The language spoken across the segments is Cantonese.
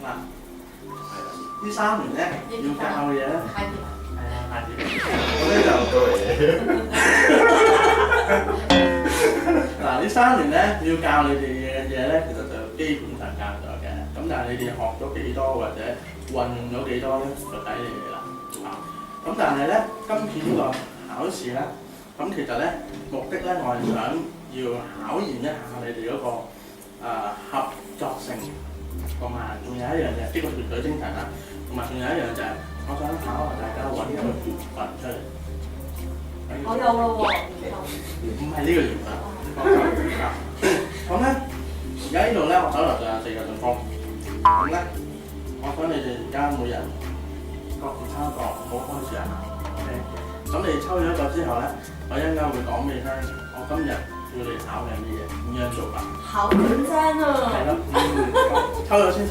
呢3年咧要教嘅嘢咧，太甜啦。係啊，太甜。我咧就嗱呢3年咧要教你哋嘅嘢咧，其實就基本上教咗嘅。咁但係你哋學咗幾多或者運用咗幾多咧，就睇你哋啦。咁但係咧，今次呢個考試咧，咁其實咧目的咧，我係想要考驗一下你哋嗰個合作性，同埋仲有一樣嘢，呢個團隊精神啦，同埋仲有一樣就係，我想考下大家揾一個緣分出嚟。我有咯喎，唔係呢個緣分。咁咧，而家呢度咧，我手頭就有4個信封。咁咧，我想你哋而家每人各自抽一個，唔好開始啊。OK。咁你哋抽咗一個之後咧，我一陣間會講俾你聽，我今日要你考嘅乜嘢，點樣做法。好緊張啊！係咯，抽咗先。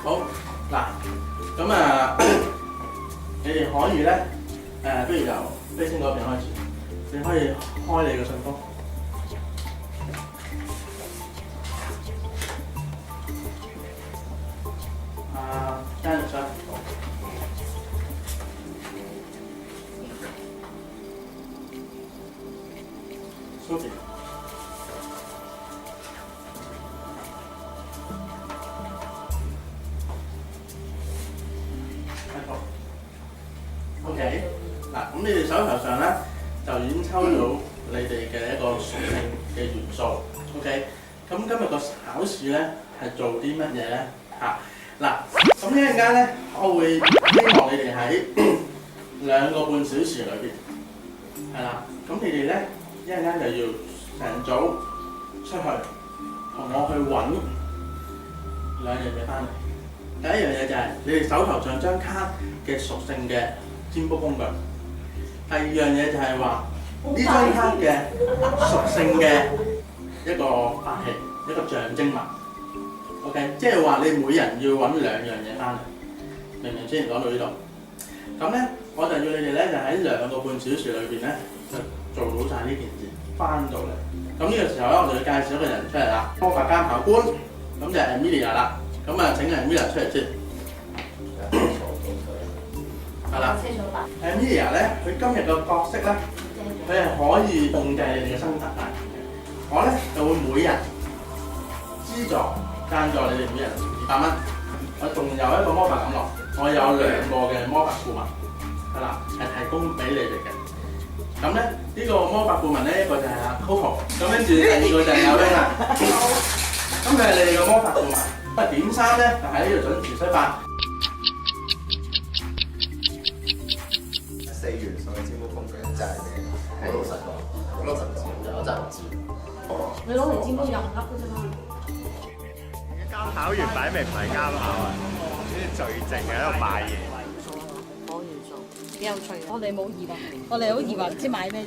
好嗱，咁你哋可以咧，不如由飛星嗰邊開始，你可以開你嘅信封。Janet 先。Sophie。OK。嗱，咁你哋手頭上咧就已經抽到你哋嘅一個屬性嘅元素。OK。咁今日個考試咧係做啲乜嘢咧？嗱，咁一陣間咧，我會希望你哋喺2個半小時裏邊，係啦。咁你哋咧一陣間就要成組出去同我去揾2樣嘢翻嚟。第一樣嘢就係你哋手頭上張卡嘅屬性嘅占卜工具。第二樣嘢就係話呢張卡嘅屬性嘅一個法器，一個象徵物。OK， 即係話你每人要揾2樣嘢翻嚟，明唔明先？講到呢度，咁咧我就要你哋咧就喺2個半小時裏邊咧就做到晒呢件事，翻到嚟。咁呢個時候咧，我就要介紹一個人出嚟啦，魔法監考官，咁就係 Amelia 啦。咁請 Amelia 出嚟先。係啦。Amelia 咧，佢今日個角色咧，佢係可以控制你哋嘅生辰大權嘅。我咧就會每人資助。贊助你哋每人200蚊，我仲有一個魔法感樂，我有2個嘅魔法顧問，係啦，係提供俾你哋嘅。咁咧呢個魔法顧問咧，一個就係阿 Coco， 咁跟住第2個就係阿 Wing 啦。咁佢係你哋嘅魔法顧問。咁點3咧就喺呢度準時出發。4元素嘅占卜工具真係咩？好老實講，好老實講，我真係唔知。你攞嚟占卜又唔笠嘅啫嘛。考完擺明唔係監考啊，呢啲最靜喺度買嘢。可元素幾有趣，我哋冇疑惑，我哋好疑惑唔知買咩啫。